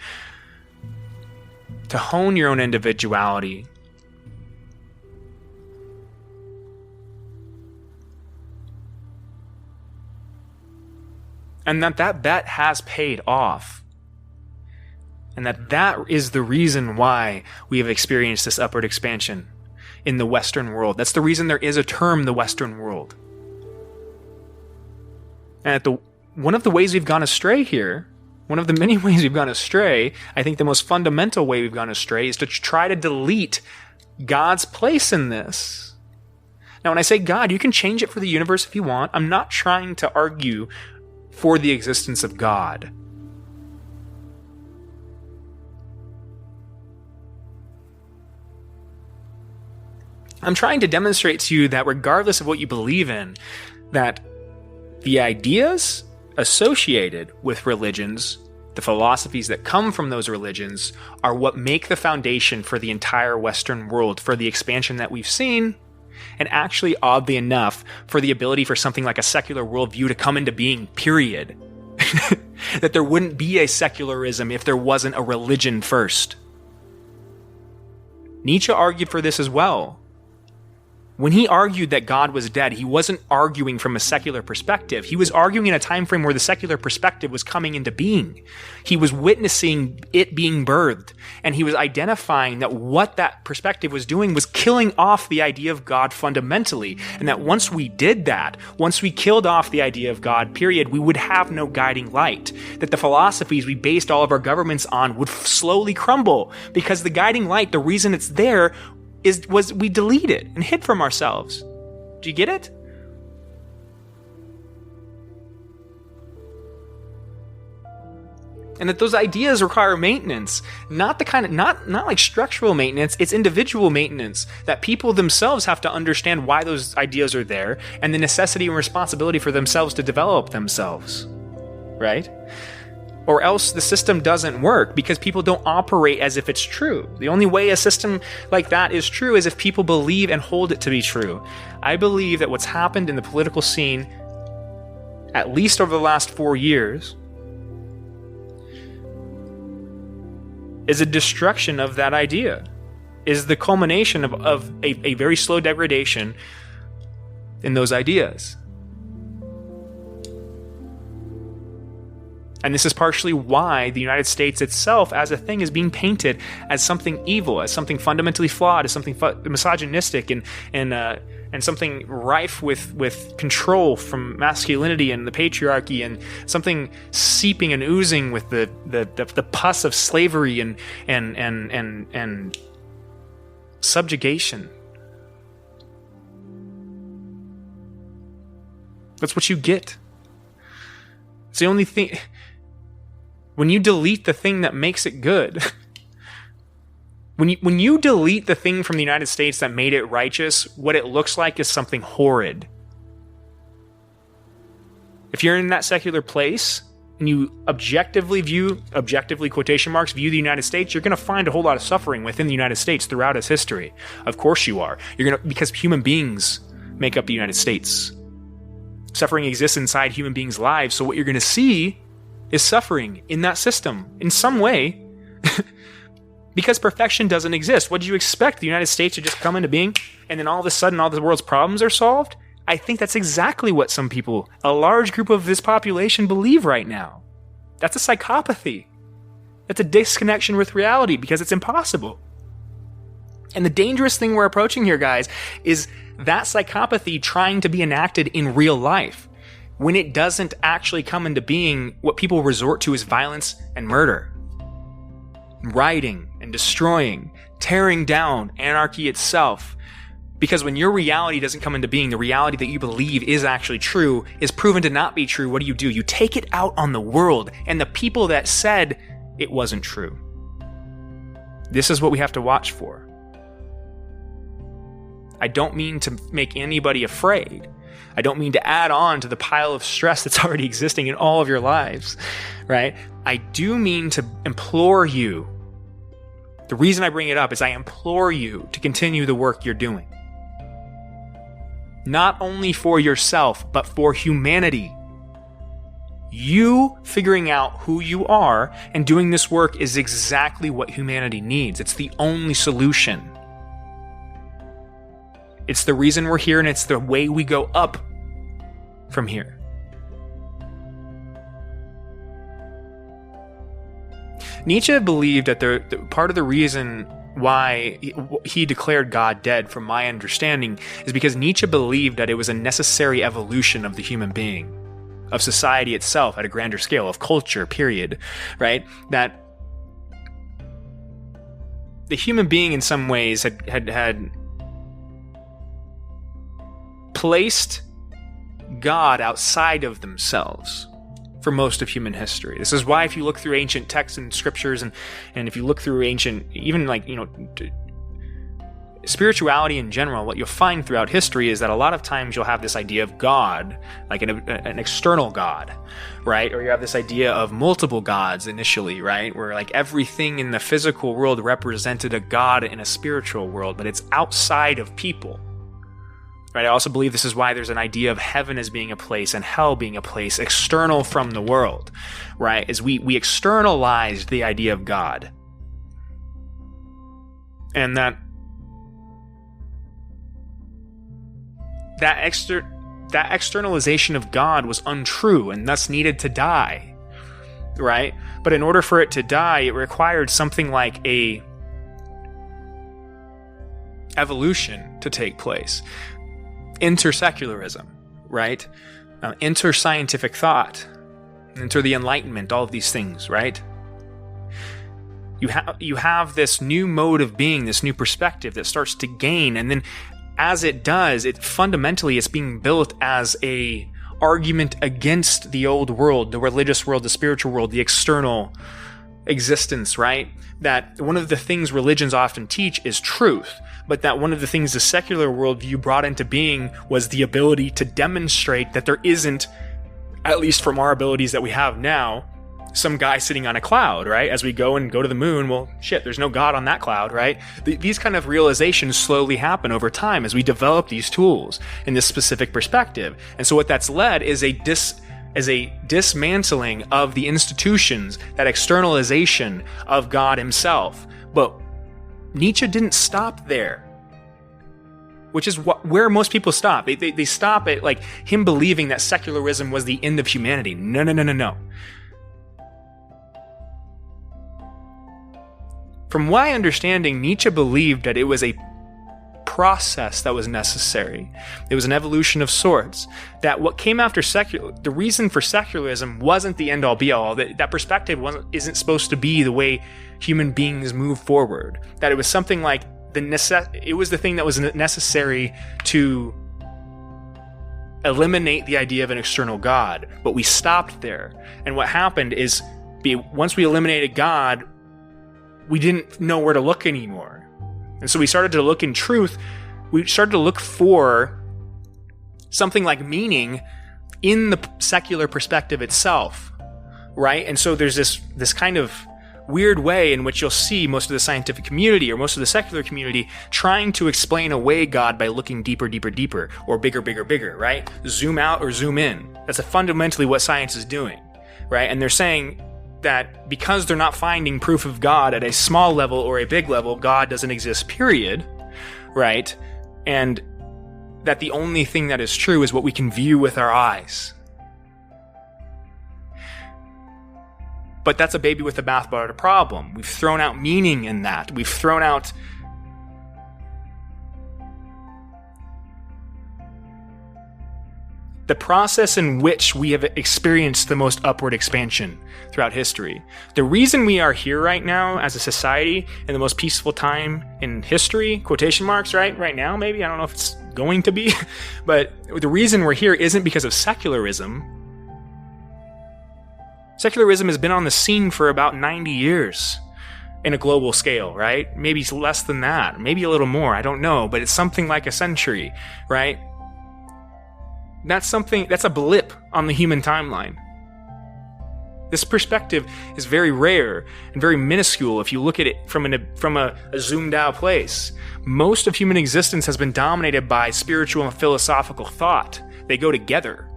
Speaker 1: To hone your own individuality. And that bet has paid off. And that is the reason why we have experienced this upward expansion in the Western world. That's the reason there is a term, the Western world. And one of the ways we've gone astray here, one of the many ways we've gone astray, I think the most fundamental way we've gone astray is to try to delete God's place in this. Now, when I say God, you can change it for the universe if you want. I'm not trying to argue for the existence of God. I'm trying to demonstrate to you that regardless of what you believe in, that the ideas associated with religions, the philosophies that come from those religions, are what make the foundation for the entire Western world, for the expansion that we've seen, and actually, oddly enough, for the ability for something like a secular worldview to come into being, period. That there wouldn't be a secularism if there wasn't a religion first. Nietzsche argued for this as well. When he argued that God was dead, he wasn't arguing from a secular perspective. He was arguing in a time frame where the secular perspective was coming into being. He was witnessing it being birthed, and he was identifying that what that perspective was doing was killing off the idea of God fundamentally, and that once we did that, once we killed off the idea of God, period, we would have no guiding light. That the philosophies we based all of our governments on would slowly crumble, because the guiding light, the reason it's there, was we delete it and hid from ourselves. Do you get it? And that those ideas require maintenance, not like structural maintenance, it's individual maintenance, that people themselves have to understand why those ideas are there and the necessity and responsibility for themselves to develop themselves. Right? Or else the system doesn't work because people don't operate as if it's true. The only way a system like that is true is if people believe and hold it to be true. I believe that what's happened in the political scene, at least over the last 4 years, is a destruction of that idea, is the culmination of a very slow degradation in those ideas. And this is partially why the United States itself as a thing is being painted as something evil, as something fundamentally flawed, as something misogynistic and something rife with control from masculinity and the patriarchy, and something seeping and oozing with the pus of slavery and subjugation. That's what you get. It's the only thing. When you delete the thing that makes it good, when you delete the thing from the United States that made it righteous, what it looks like is something horrid. If you're in that secular place and you objectively quotation marks, view the United States, you're going to find a whole lot of suffering within the United States throughout its history. Of course you are. Because human beings make up the United States. Suffering exists inside human beings' lives, so what you're going to see is suffering in that system in some way. Because perfection doesn't exist. What do you expect? The United States to just come into being and then all of a sudden all the world's problems are solved? I think that's exactly what some people, a large group of this population, believe right now. That's a psychopathy. That's a disconnection with reality because it's impossible. And the dangerous thing we're approaching here, guys, is that psychopathy trying to be enacted in real life. when it doesn't actually come into being, what people resort to is violence and murder. Rioting and destroying, tearing down anarchy itself. Because when your reality doesn't come into being, the reality that you believe is actually true is proven to not be true. What do? You take it out on the world and the people that said it wasn't true. This is what we have to watch for. I don't mean to make anybody afraid. I don't mean to add on to the pile of stress that's already existing in all of your lives, right? I do mean to implore you. The reason I bring it up is I implore you to continue the work you're doing. Not only for yourself, but for humanity. You figuring out who you are and doing this work is exactly what humanity needs. It's the only solution. It's the reason we're here, and it's the way we go up from here. Nietzsche believed that part of the reason why he declared God dead, from my understanding, is because Nietzsche believed that it was a necessary evolution of the human being, of society itself at a grander scale, of culture, period, right? That the human being in some ways had placed God outside of themselves for most of human history. This is why if you look through ancient texts and scriptures, and if you look through ancient, even spirituality in general, what you'll find throughout history is that a lot of times you'll have this idea of God, like an external God, right? Or you have this idea of multiple gods initially, right? Where like everything in the physical world represented a God in a spiritual world, but it's outside of people. Right? I also believe this is why there's an idea of heaven as being a place and hell being a place external from the world, right? As we externalized the idea of God. And that externalization of God was untrue and thus needed to die, right? But in order for it to die, it required something like a evolution to take place. Intersecularism, right? Inter-scientific thought, inter the Enlightenment, all of these things, right? You have this new mode of being, this new perspective that starts to gain, and then as it does, fundamentally it's being built as a argument against the old world, the religious world, the spiritual world, the external existence, right? That one of the things religions often teach is truth, but that one of the things the secular worldview brought into being was the ability to demonstrate that there isn't, at least from our abilities that we have now, some guy sitting on a cloud, right? As we go to the moon, well, shit, there's no God on that cloud, right? These kind of realizations slowly happen over time as we develop these tools in this specific perspective. And so what that's led is a dismantling of the institutions, that externalization of God himself. But Nietzsche didn't stop there, which is where most people stop. They stop at like him believing that secularism was the end of humanity. No. From my understanding, Nietzsche believed that it was a process that was necessary. It was an evolution of sorts. That what came after the reason for secularism wasn't the end all be all. That perspective isn't supposed to be the way human beings move forward. That it was something like it was the thing that was necessary to eliminate the idea of an external God. But we stopped there. And what happened is, once we eliminated God, we didn't know where to look anymore. And so we started to look in truth. We started to look for something like meaning in the secular perspective itself, right? And so there's this kind of weird way in which you'll see most of the scientific community or most of the secular community trying to explain away God by looking deeper, or bigger, right? Zoom out or zoom in. That's fundamentally what science is doing, right? And they're saying that because they're not finding proof of God at a small level or a big level, God doesn't exist, period, right? And that the only thing that is true is what we can view with our eyes. But that's a baby with the bathwater problem. We've thrown out meaning in that. We've thrown out the process in which we have experienced the most upward expansion throughout history. The reason we are here right now as a society in the most peaceful time in history, quotation marks, right now maybe, I don't know if it's going to be, but the reason we're here isn't because of secularism. Secularism has been on the scene for about 90 years in a global scale, right? Maybe it's less than that, maybe a little more, I don't know, but it's something like a century, right? That's a blip on the human timeline. This perspective is very rare and very minuscule if you look at it from a zoomed out place. Most of human existence has been dominated by spiritual and philosophical thought. They go together.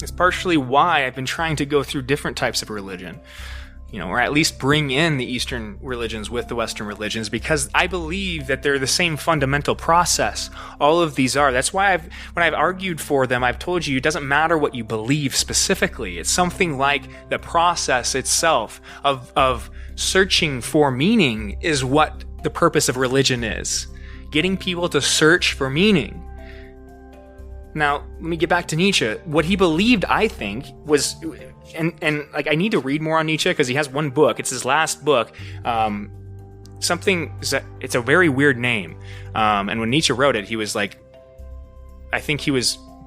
Speaker 1: It's partially why I've been trying to go through different types of religion. Or at least bring in the Eastern religions with the Western religions, because I believe that they're the same fundamental process. All of these are. That's why when I've argued for them, I've told you it doesn't matter what you believe specifically. It's something like the process itself of searching for meaning is what the purpose of religion is. Getting people to search for meaning. Now, let me get back to Nietzsche. What he believed, I think, was... And I need to read more on Nietzsche because he has one book. It's his last book. It's a very weird name. And when Nietzsche wrote it, he was like,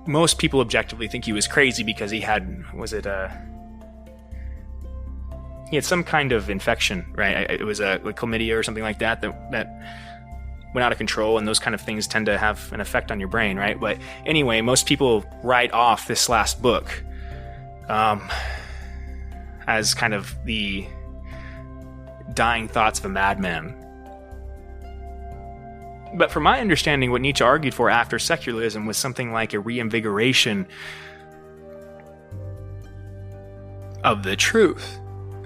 Speaker 1: most people objectively think he was crazy because he had some kind of infection, right? It was like chlamydia or something like that went out of control, and those kind of things tend to have an effect on your brain, right? But anyway, most people write off this last book as kind of the dying thoughts of a madman. But from my understanding, what Nietzsche argued for after secularism was something like a reinvigoration of the truth,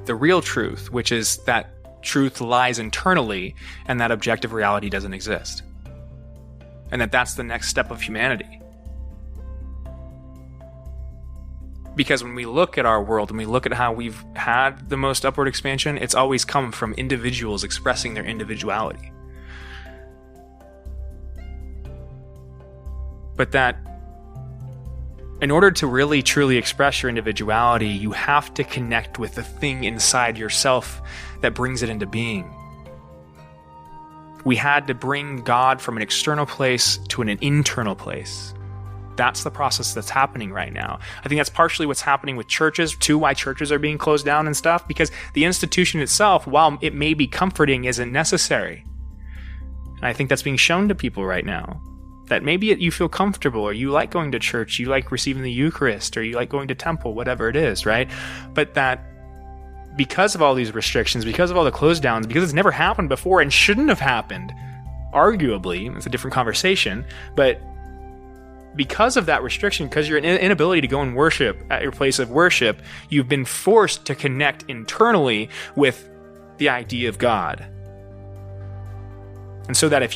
Speaker 1: the real truth, which is that truth lies internally and that objective reality doesn't exist. And that's the next step of humanity. Because when we look at our world and we look at how we've had the most upward expansion, it's always come from individuals expressing their individuality. But that in order to really truly express your individuality, you have to connect with the thing inside yourself that brings it into being. We had to bring God from an external place to an internal place. That's the process that's happening right now. I think that's partially what's happening with churches, too, why churches are being closed down and stuff, because the institution itself, while it may be comforting, isn't necessary. And I think that's being shown to people right now. That maybe you feel comfortable, or you like going to church, you like receiving the Eucharist, or you like going to temple, whatever it is, right? But that because of all these restrictions, because of all the close downs, because it's never happened before and shouldn't have happened, arguably, it's a different conversation, but because of that restriction, because your inability to go and worship at your place of worship, you've been forced to connect internally with the idea of God. And so that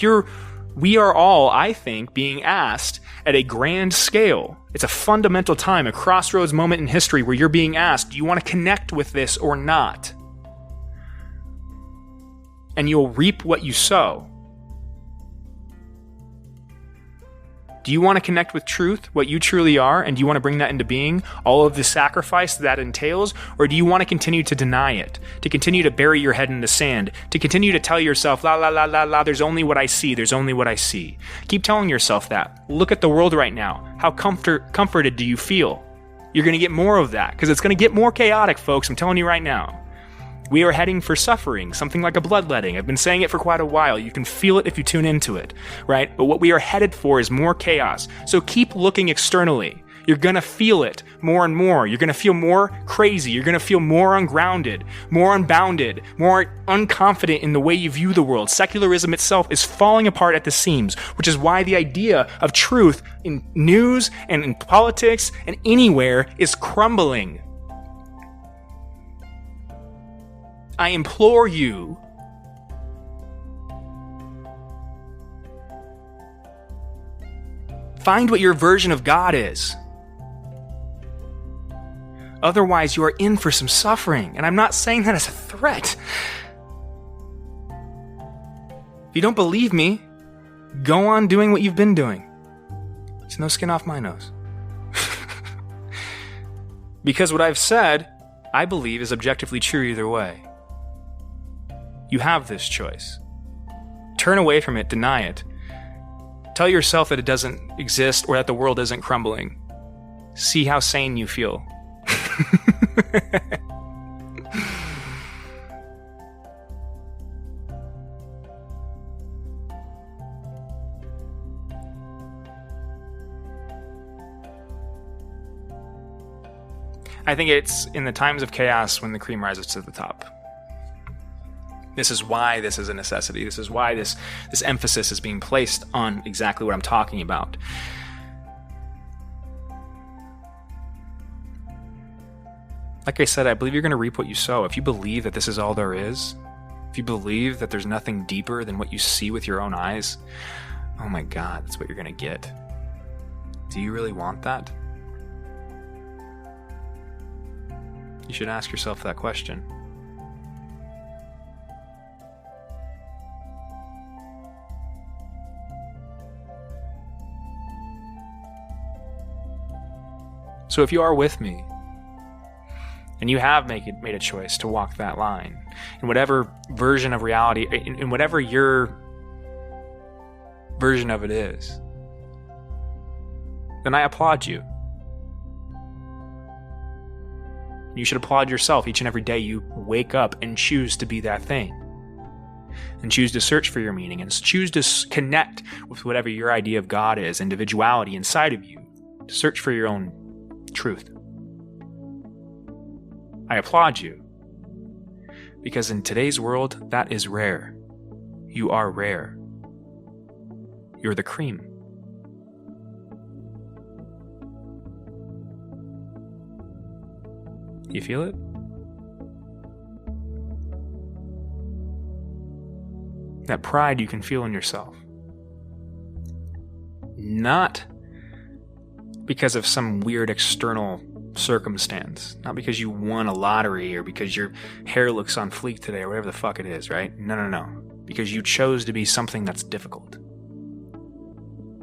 Speaker 1: we are all, I think, being asked at a grand scale. It's a fundamental time, a crossroads moment in history where you're being asked, do you want to connect with this or not? And you'll reap what you sow. Do you want to connect with truth, what you truly are, and do you want to bring that into being, all of the sacrifice that entails, or do you want to continue to deny it, to continue to bury your head in the sand, to continue to tell yourself, la, la, la, la, la, there's only what I see, there's only what I see. Keep telling yourself that. Look at the world right now. How comforted do you feel? You're going to get more of that, because it's going to get more chaotic, folks, I'm telling you right now. We are heading for suffering, something like a bloodletting. I've been saying it for quite a while. You can feel it if you tune into it, right? But what we are headed for is more chaos. So keep looking externally. You're going to feel it more and more. You're going to feel more crazy. You're going to feel more ungrounded, more unbounded, more unconfident in the way you view the world. Secularism itself is falling apart at the seams, which is why the idea of truth in news and in politics and anywhere is crumbling. I implore you, find what your version of God is. Otherwise, you are in for some suffering. And I'm not saying that as a threat. If you don't believe me, Go on doing what you've been doing. It's no skin off my nose. Because what I've said, I believe, is objectively true either way. You have this choice. Turn away from it, deny it. Tell yourself that it doesn't exist or that the world isn't crumbling. See how sane you feel. I think it's in the times of chaos when the cream rises to the top. This is why this is a necessity. This is why this emphasis is being placed on exactly what I'm talking about. Like I said, I believe you're going to reap what you sow. If you believe that this is all there is, if you believe that there's nothing deeper than what you see with your own eyes, oh my God, that's what you're going to get. Do you really want that? You should ask yourself that question. So if you are with me, and you have made a choice to walk that line, in whatever version of reality, in whatever your version of it is, then I applaud you. You should applaud yourself each and every day you wake up and choose to be that thing. And choose to search for your meaning and choose to connect with whatever your idea of God is, individuality inside of you, to search for your own truth. I applaud you. Because in today's world, that is rare. You are rare. You're the cream. You feel it? That pride you can feel in yourself. Not because of some weird external circumstance. Not because you won a lottery or because your hair looks on fleek today or whatever the fuck it is, right? No. Because you chose to be something that's difficult.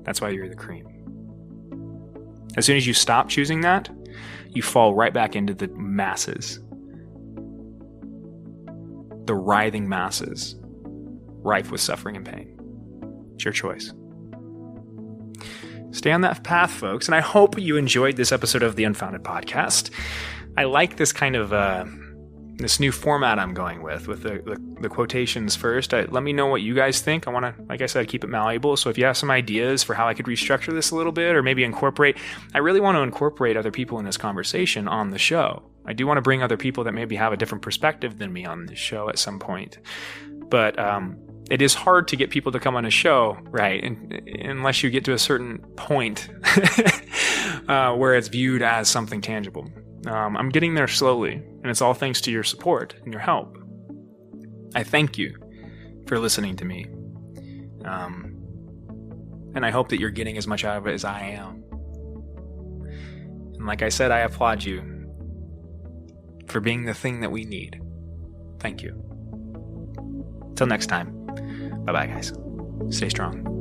Speaker 1: That's why you're the cream. As soon as you stop choosing that, you fall right back into the masses. The writhing masses, rife with suffering and pain. It's your choice. Stay on that path, folks, and I hope you enjoyed this episode of the Unfounded Podcast. I like this kind of this new format I'm going with the quotations first. Let me know what you guys think. I want to, like I said, keep it malleable. So if you have some ideas for how I could restructure this a little bit or maybe I really want to incorporate other people in this conversation on the show. I do want to bring other people that maybe have a different perspective than me on this show at some point. But it is hard to get people to come on a show, right? Unless you get to a certain point where it's viewed as something tangible. I'm getting there slowly, and it's all thanks to your support and your help. I thank you for listening to me. And I hope that you're getting as much out of it as I am. And like I said, I applaud you for being the thing that we need. Thank you. Till next time. Bye-bye, guys. Stay strong.